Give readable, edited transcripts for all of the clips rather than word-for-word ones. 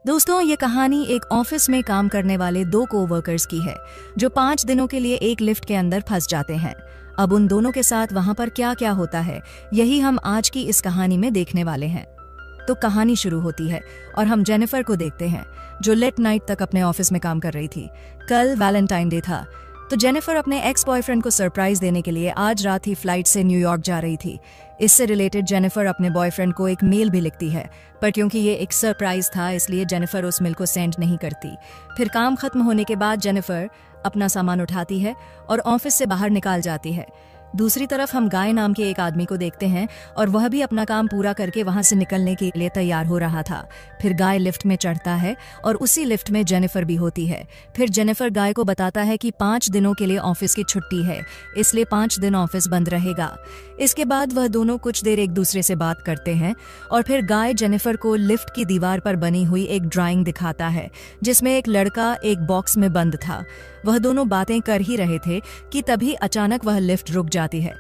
दोस्तों, ये कहानी एक ऑफिस में काम करने वाले दो कोवर्कर्स की है जो 5 दिनों के लिए एक लिफ्ट के अंदर फंस जाते हैं। अब उन दोनों के साथ वहां पर क्या क्या होता है, यही हम आज की इस कहानी में देखने वाले हैं। तो कहानी शुरू होती है और हम जेनिफर को देखते हैं जो लेट नाइट तक अपने ऑफिस में काम कर रही थी। कल वैलेंटाइन डे था, तो जेनिफर अपने एक्स बॉयफ्रेंड को सरप्राइज देने के लिए आज रात ही फ्लाइट से न्यूयॉर्क जा रही थी। इससे रिलेटेड जेनिफर अपने बॉयफ्रेंड को एक मेल भी लिखती है, पर क्योंकि ये एक सरप्राइज था इसलिए जेनिफर उस मेल को सेंड नहीं करती। फिर काम खत्म होने के बाद जेनिफर अपना सामान उठाती है और ऑफिस से बाहर निकाल जाती है। दूसरी तरफ हम गाय नाम के एक आदमी को देखते हैं और वह भी अपना काम पूरा करके वहां से निकलने के लिए तैयार हो रहा था। फिर गाय लिफ्ट में चढ़ता है और उसी लिफ्ट में जेनिफर भी होती है। फिर जेनिफर गाय को बताता है कि 5 दिनों के लिए ऑफिस की छुट्टी है, इसलिए 5 दिन ऑफिस बंद रहेगा। इसके बाद वह दोनों कुछ देर एक दूसरे से बात करते हैं और फिर गाय जेनिफर को लिफ्ट की दीवार पर बनी हुई एक ड्राइंग दिखाता है जिसमें एक लड़का एक बॉक्स में बंद था। वह दोनों बातें कर ही रहे थे कि तभी अचानक वह लिफ्ट रुक जाती है।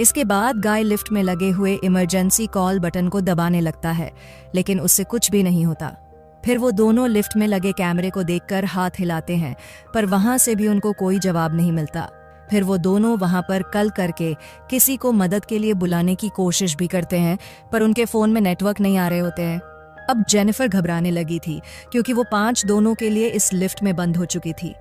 इसके बाद गाय लिफ्ट में लगे हुए इमरजेंसी कॉल बटन को दबाने लगता है, लेकिन उससे कुछ भी नहीं होता। फिर वो दोनों लिफ्ट में लगे कैमरे को देखकर हाथ हिलाते हैं, पर वहां से भी उनको कोई जवाब नहीं मिलता। फिर वो दोनों वहां पर कल करके किसी को मदद के लिए बुलाने की कोशिश भी करते हैं, पर उनके फोन में नेटवर्क नहीं आ रहे होते हैं। अब जेनिफर घबराने लगी थी क्योंकि वो 5 दोनों के लिए इस लिफ्ट में बंद हो चुकी थी।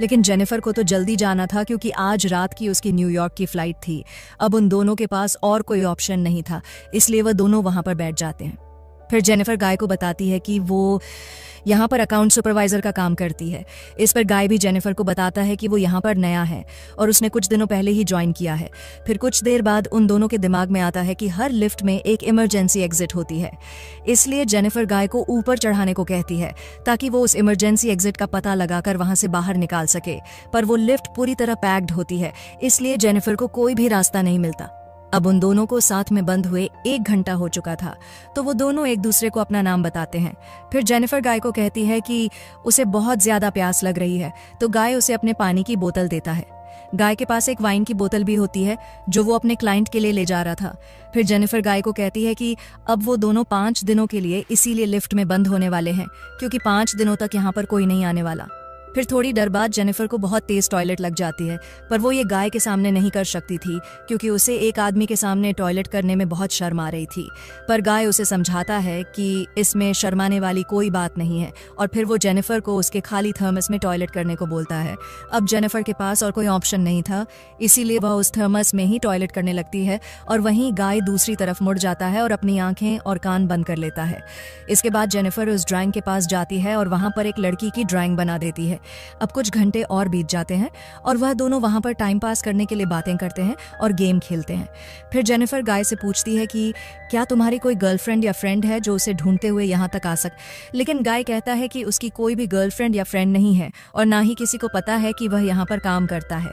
लेकिन जेनिफर को तो जल्दी जाना था क्योंकि आज रात की उसकी न्यूयॉर्क की फ्लाइट थी। अब उन दोनों के पास और कोई ऑप्शन नहीं था, इसलिए वह दोनों वहां पर बैठ जाते हैं। फिर जेनिफर गाय को बताती है कि वो यहाँ पर अकाउंट सुपरवाइजर का काम करती है। इस पर गाय भी जेनिफर को बताता है कि वो यहाँ पर नया है और उसने कुछ दिनों पहले ही ज्वाइन किया है। फिर कुछ देर बाद उन दोनों के दिमाग में आता है कि हर लिफ्ट में एक इमरजेंसी एग्जिट होती है, इसलिए जेनिफर गाय को ऊपर चढ़ाने को कहती है ताकि वो उस इमरजेंसी एग्जिट का पता लगाकर वहां से बाहर निकाल सके। पर वो लिफ्ट पूरी तरह पैक्ड होती है, इसलिए जेनिफर को कोई भी रास्ता नहीं मिलता। अब उन दोनों को साथ में बंद हुए 1 घंटा हो चुका था, तो वो दोनों एक दूसरे को अपना नाम बताते हैं। फिर जेनिफर गाय को कहती है कि उसे बहुत ज्यादा प्यास लग रही है, तो गाय उसे अपने पानी की बोतल देता है। गाय के पास एक वाइन की बोतल भी होती है जो वो अपने क्लाइंट के लिए ले जा रहा था। फिर जेनिफर गाय को कहती है कि अब वो दोनों 5 दिनों के लिए इसीलिए लिफ्ट में बंद होने वाले हैं क्योंकि 5 दिनों तक यहाँ पर कोई नहीं आने वाला। फिर थोड़ी देर बाद जेनिफर को बहुत तेज टॉयलेट लग जाती है, पर वो ये गाय के सामने नहीं कर सकती थी क्योंकि उसे एक आदमी के सामने टॉयलेट करने में बहुत शर्म आ रही थी। पर गाय उसे समझाता है कि इसमें शर्माने वाली कोई बात नहीं है और फिर वो जेनिफर को उसके खाली थर्मस में टॉयलेट करने को बोलता है। अब जेनिफर के पास और कोई ऑप्शन नहीं था, इसीलिए वह उस थर्मस में ही टॉयलेट करने लगती है और वहीं गाय दूसरी तरफ मुड़ जाता है और अपनी आंखें और कान बंद कर लेता है। इसके बाद जेनिफर उस ड्राइंग के पास जाती है और वहां पर एक लड़की की ड्राइंग बना देती है। अब कुछ घंटे और बीत जाते हैं और वह दोनों वहां पर टाइम पास करने के लिए बातें करते हैं और गेम खेलते हैं। फिर जेनिफर गाय से पूछती है कि क्या तुम्हारी कोई गर्लफ्रेंड या फ्रेंड है जो उसे ढूंढते हुए यहाँ तक आ लेकिन गाय कहता है कि उसकी कोई भी गर्लफ्रेंड या फ्रेंड नहीं है और ना ही किसी को पता है कि वह यहाँ पर काम करता है।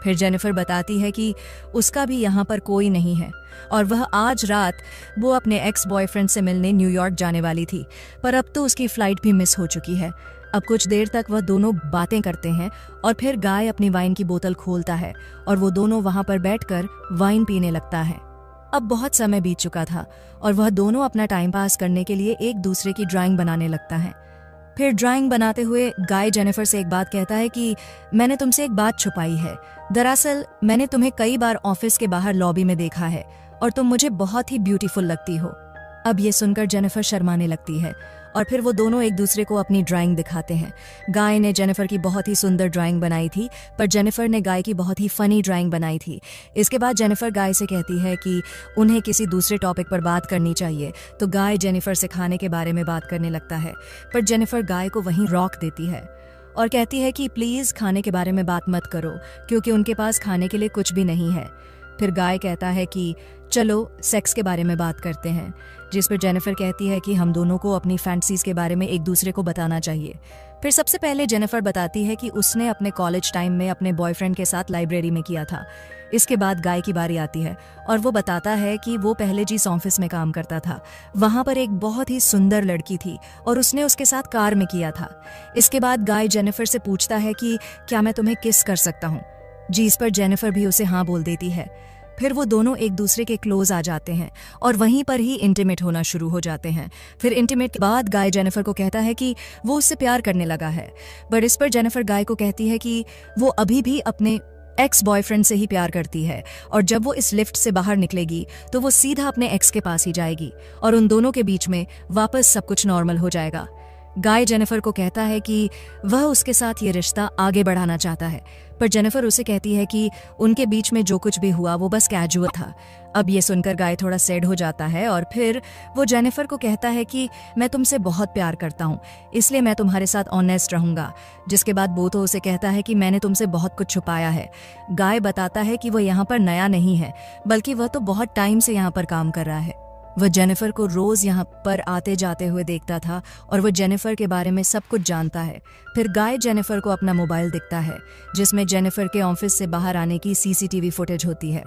फिर जेनिफर बताती है कि उसका भी यहाँ पर कोई नहीं है और वह आज रात वो अपने एक्स बॉयफ्रेंड से मिलने न्यूयॉर्क जाने वाली थी, पर अब तो उसकी फ्लाइट भी मिस हो चुकी है। अब कुछ देर तक वह दोनों बातें करते हैं और फिर गाय अपनी वाइन की बोतल खोलता है और वो दोनों वहां पर बैठकर वाइन पीने लगता है। अब बहुत समय बीत चुका था और वह दोनों अपना टाइम पास करने के लिए एक दूसरे की ड्राइंग बनाने लगता है। फिर ड्राइंग बनाते हुए गाय जेनिफर से एक बात कहता है कि मैंने तुमसे एक बात छुपाई है। दरअसल मैंने तुम्हें कई बार ऑफिस के बाहर लॉबी में देखा है और तुम मुझे बहुत ही ब्यूटीफुल लगती हो। अब ये सुनकर जेनिफर शर्माने लगती है और फिर वो दोनों एक दूसरे को अपनी ड्राइंग दिखाते हैं। गाय ने जेनिफर की बहुत ही सुंदर ड्राइंग बनाई थी, पर जेनिफर ने गाय की बहुत ही फनी ड्राइंग बनाई थी। इसके बाद जेनिफर गाय से कहती है कि उन्हें किसी दूसरे टॉपिक पर बात करनी चाहिए, तो गाय जेनिफर से खाने के बारे में बात करने लगता है, पर जेनिफर गाय को वहीं रोक देती है और कहती है कि प्लीज खाने के बारे में बात मत करो क्योंकि उनके पास खाने के लिए कुछ भी नहीं है। फिर गाय कहता है कि चलो सेक्स के बारे में बात करते हैं, जिस पर जेनिफर कहती है कि हम दोनों को अपनी फैंटसीज के बारे में एक दूसरे को बताना चाहिए। फिर सबसे पहले जेनिफर बताती है कि उसने अपने कॉलेज टाइम में अपने बॉयफ्रेंड के साथ लाइब्रेरी में किया था। इसके बाद गाय की बारी आती है और वो बताता है कि वो पहले जिस ऑफिस में काम करता था वहां पर एक बहुत ही सुंदर लड़की थी और उसने उसके साथ कार में किया था। इसके बाद गाय जेनिफर से पूछता है कि क्या मैं तुम्हें किस कर सकता हूँ, जिस पर जेनिफर भी उसे हाँ बोल देती है। फिर वो दोनों एक दूसरे के क्लोज आ जाते हैं और वहीं पर ही इंटीमेट होना शुरू हो जाते हैं। फिर इंटीमेट के बाद गाय जेनिफर को कहता है कि वो उससे प्यार करने लगा है, बट इस पर जेनिफर गाय को कहती है कि वो अभी भी अपने एक्स बॉयफ्रेंड से ही प्यार करती है और जब वो इस लिफ्ट से बाहर निकलेगी तो वो सीधा अपने एक्स के पास ही जाएगी और उन दोनों के बीच में वापस सब कुछ नॉर्मल हो जाएगा। गाय जेनिफर को कहता है कि वह उसके साथ ये रिश्ता आगे बढ़ाना चाहता है, पर जेनिफर उसे कहती है कि उनके बीच में जो कुछ भी हुआ वो बस कैजुअल था। अब ये सुनकर गाय थोड़ा सैड हो जाता है और फिर वो जेनिफर को कहता है कि मैं तुमसे बहुत प्यार करता हूँ, इसलिए मैं तुम्हारे साथ ऑनेस्ट रहूंगा। जिसके बाद वो तो उसे कहता है कि मैंने तुमसे बहुत कुछ छुपाया है। गाय बताता है कि वह यहाँ पर नया नहीं है, बल्कि वह तो बहुत टाइम से यहाँ पर काम कर रहा है। वह जेनिफर को रोज यहाँ पर आते जाते हुए देखता था और वह जेनिफर के बारे में सब कुछ जानता है। फिर गाय जेनिफर को अपना मोबाइल दिखता है जिसमें जेनिफर के ऑफिस से बाहर आने की सीसीटीवी फुटेज होती है।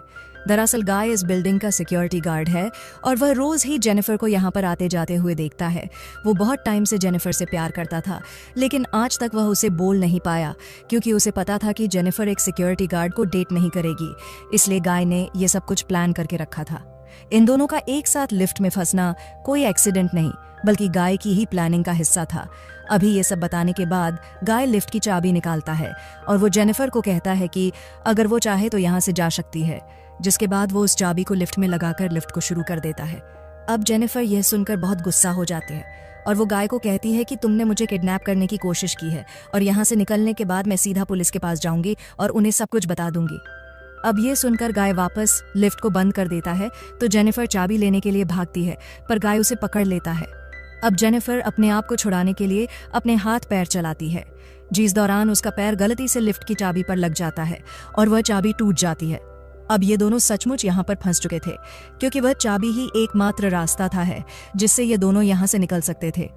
दरअसल गाय इस बिल्डिंग का सिक्योरिटी गार्ड है और वह रोज ही जेनिफर को यहाँ पर आते जाते हुए देखता है। वो बहुत टाइम से जेनिफर से प्यार करता था, लेकिन आज तक वह उसे बोल नहीं पाया क्योंकि उसे पता था कि जेनिफर एक सिक्योरिटी गार्ड को डेट नहीं करेगी। इसलिए गाय ने ये सब कुछ प्लान करके रखा था। इन दोनों का एक साथ लिफ्ट में फंसना कोई एक्सीडेंट नहीं, बल्कि गाय की ही प्लानिंग का हिस्सा था। अभी ये सब बताने के बाद गाय लिफ्ट की चाबी निकालता है और वो जेनिफर को कहता है कि अगर वो चाहे तो यहाँ से जा सकती है। जिसके बाद वो उस चाबी को लिफ्ट में लगाकर लिफ्ट को शुरू कर देता है। अब जेनिफर यह सुनकर बहुत गुस्सा हो जाती है और वो गाय को कहती है कि तुमने मुझे किडनैप करने की कोशिश की है और यहाँ से निकलने के बाद मैं सीधा पुलिस के पास जाऊंगी और उन्हें सब कुछ बता दूंगी। अब ये सुनकर गाय वापस लिफ्ट को बंद कर देता है तो जेनिफर चाबी लेने के लिए भागती है, पर गाय उसे पकड़ लेता है। अब जेनिफर अपने आप को छुड़ाने के लिए अपने हाथ पैर चलाती है, जिस दौरान उसका पैर गलती से लिफ्ट की चाबी पर लग जाता है और वह चाबी टूट जाती है। अब ये दोनों सचमुच यहाँ पर फंस चुके थे क्योंकि वह चाबी ही एकमात्र रास्ता था है जिससे ये दोनों यहाँ से निकल सकते थे।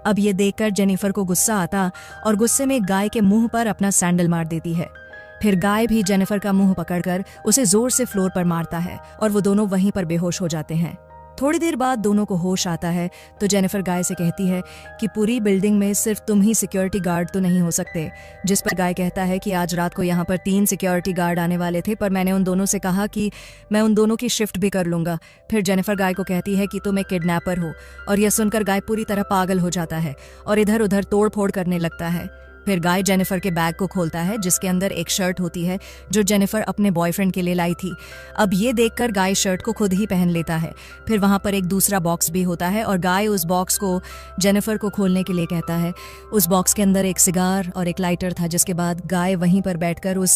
अब ये देखकर जेनिफर को गुस्सा आता और गुस्से में गाय के मुंह पर अपना सैंडल मार देती है। फिर गाय भी जेनिफर का मुंह पकड़कर उसे जोर से फ्लोर पर मारता है और वो दोनों वहीं पर बेहोश हो जाते हैं। थोड़ी देर बाद दोनों को होश आता है तो जेनिफर गाय से कहती है कि पूरी बिल्डिंग में सिर्फ तुम ही सिक्योरिटी गार्ड तो नहीं हो सकते। जिस पर गाय कहता है कि आज रात को यहाँ पर 3 सिक्योरिटी गार्ड आने वाले थे, पर मैंने उन दोनों से कहा कि मैं उन दोनों की शिफ्ट भी कर लूंगा। फिर जेनिफर गाय को कहती है कि तुम एक किडनैपर हो और यह सुनकर गाय पूरी तरह पागल हो जाता है और इधर उधर तोड़ फोड़ करने लगता है। फिर गाय जेनिफर के बैग को खोलता है जिसके अंदर एक शर्ट होती है जो जेनिफर अपने बॉयफ्रेंड के लिए लाई थी। अब ये देखकर गाय शर्ट को खुद ही पहन लेता है। फिर वहां पर एक दूसरा बॉक्स भी होता है और गाय उस बॉक्स को जेनिफर को खोलने के लिए कहता है। उस बॉक्स के अंदर एक सिगार और एक लाइटर था, जिसके बाद गाय वहीं पर बैठकर उस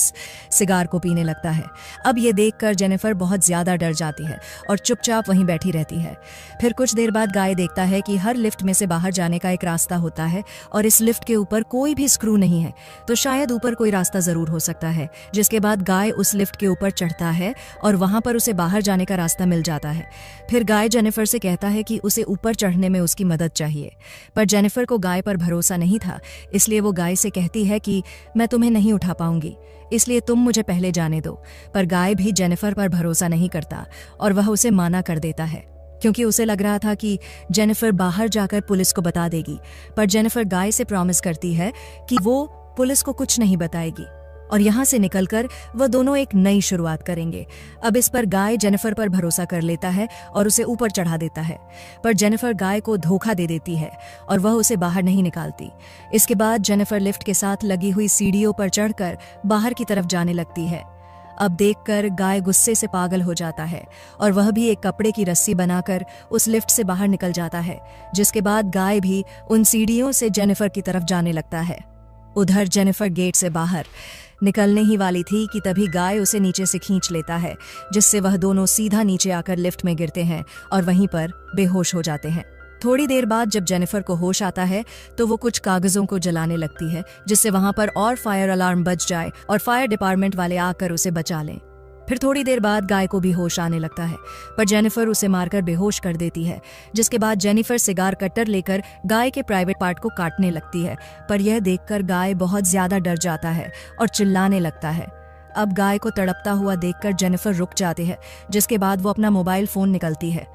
सिगार को पीने लगता है। अब ये देखकर जेनिफर बहुत ज्यादा डर जाती है और चुपचाप वहीं बैठी रहती है। फिर कुछ देर बाद गाय देखता है कि हर लिफ्ट में से बाहर जाने का एक रास्ता होता है और इस लिफ्ट के ऊपर कोई भी स्क्रू नहीं है, तो शायद ऊपर कोई रास्ता जरूर हो सकता है। जिसके बाद गाय उस लिफ्ट के ऊपर चढ़ता है और वहां पर उसे बाहर जाने का रास्ता मिल जाता है। फिर गाय जेनिफर से कहता है कि उसे ऊपर चढ़ने में उसकी मदद चाहिए, पर जेनिफर को गाय पर भरोसा नहीं था, इसलिए वो गाय से कहती है कि मैं तुम्हें नहीं उठा पाऊंगी, इसलिए तुम मुझे पहले जाने दो। पर गाय भी जेनिफर पर भरोसा नहीं करता और वह उसे माना कर देता है क्योंकि उसे लग रहा था कि जेनिफर बाहर जाकर पुलिस को बता देगी। पर जेनिफर गाय से प्रॉमिस करती है कि वो पुलिस को कुछ नहीं बताएगी और यहाँ से निकलकर वह दोनों एक नई शुरुआत करेंगे। अब इस पर गाय जेनिफर पर भरोसा कर लेता है और उसे ऊपर चढ़ा देता है, पर जेनिफर गाय को धोखा दे देती है और वह उसे बाहर नहीं निकालती। इसके बाद जेनिफर लिफ्ट के साथ लगी हुई सीढ़ियों पर चढ़कर बाहर की तरफ जाने लगती है। अब देखकर गाय गुस्से से पागल हो जाता है और वह भी एक कपड़े की रस्सी बनाकर उस लिफ्ट से बाहर निकल जाता है। जिसके बाद गाय भी उन सीढ़ियों से जेनिफर की तरफ जाने लगता है। उधर जेनिफर गेट से बाहर निकलने ही वाली थी कि तभी गाय उसे नीचे से खींच लेता है, जिससे वह दोनों सीधा नीचे आकर लिफ्ट में गिरते हैं और वहीं पर बेहोश हो जाते हैं। थोड़ी देर बाद जब जेनिफर को होश आता है तो वो कुछ कागजों को जलाने लगती है, जिससे वहां पर और फायर अलार्म बज जाए और फायर डिपार्टमेंट वाले आकर उसे बचा लें। फिर थोड़ी देर बाद गाय को भी होश आने लगता है, पर जेनिफर उसे मारकर बेहोश कर देती है। जिसके बाद जेनिफर सिगार कटर लेकर गाय के प्राइवेट पार्ट को काटने लगती है, पर यह देखकर गाय बहुत ज्यादा डर जाता है और चिल्लाने लगता है। अब गाय को तड़पता हुआ देखकर जेनिफर रुक जाती है, जिसके बाद वो अपना मोबाइल फोन निकालती है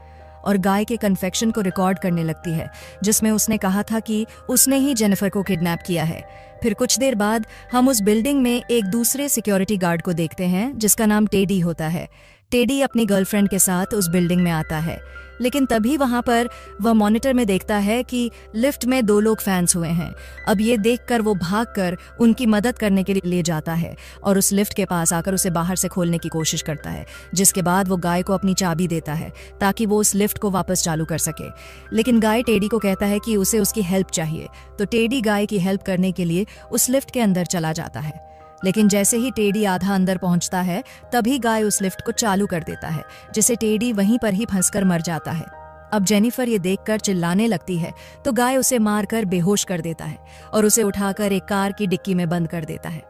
और गाय के कन्फेक्शन को रिकॉर्ड करने लगती है, जिसमें उसने कहा था कि उसने ही जेनिफर को किडनैप किया है। फिर कुछ देर बाद हम उस बिल्डिंग में एक दूसरे सिक्योरिटी गार्ड को देखते हैं जिसका नाम टेडी होता है। टेडी अपनी गर्लफ्रेंड के साथ उस बिल्डिंग में आता है, लेकिन तभी वहां पर वह मॉनिटर में देखता है कि लिफ्ट में 2 लोग फैंस हुए हैं। अब ये देखकर वो भागकर उनकी मदद करने के लिए जाता है और उस लिफ्ट के पास आकर उसे बाहर से खोलने की कोशिश करता है, जिसके बाद वो गाय को अपनी चाबी देता है ताकि वो उस लिफ्ट को वापस चालू कर सके। लेकिन गाय टेडी को कहता है कि उसे उसकी हेल्प चाहिए, तो टेडी गाय की हेल्प करने के लिए उस लिफ्ट के अंदर चला जाता है। लेकिन जैसे ही टेडी आधा अंदर पहुंचता है, तभी गाय उस लिफ्ट को चालू कर देता है, जिसे टेडी वहीं पर ही फंसकर मर जाता है। अब जेनिफर ये देखकर चिल्लाने लगती है, तो गाय उसे मारकर बेहोश कर देता है और उसे उठाकर एक कार की डिक्की में बंद कर देता है।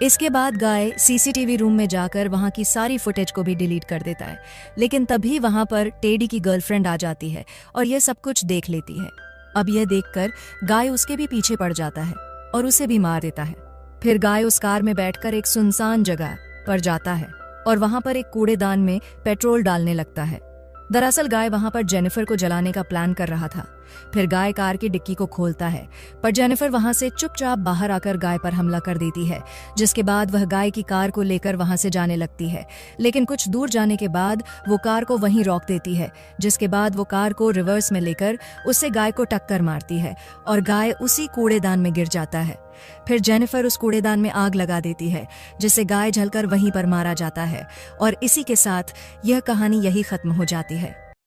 इसके बाद गाय सीसीटीवी रूम में जाकर वहां की सारी फुटेज को भी डिलीट कर देता है, लेकिन तभी वहां पर टेडी की गर्लफ्रेंड आ जाती है और यह सब कुछ देख लेती है। अब यह देखकर गाय उसके भी पीछे पड़ जाता है और उसे भी मार देता है। फिर गाय उस कार में बैठकर एक सुनसान जगह पर जाता है और वहां पर एक कूड़ेदान में पेट्रोल डालने लगता है। दरअसल गाय वहां पर जेनिफर को जलाने का प्लान कर रहा था। फिर गाय कार की डिक्की को खोलता है, पर जेनिफर वहां से चुपचाप बाहर आकर गाय पर हमला कर देती है, जिसके बाद वह गाय की कार को लेकर वहां से जाने लगती है। लेकिन कुछ दूर जाने के बाद वो कार को वहीं रोक देती है, जिसके बाद वो कार को रिवर्स में लेकर उससे गाय को टक्कर मारती है और गाय उसी कूड़ेदान में गिर जाता है। फिर जेनिफर उस कूड़ेदान में आग लगा देती है, जिससे गाय जलकर वहीं पर मारा जाता है और इसी के साथ यह कहानी यही खत्म हो जाती है।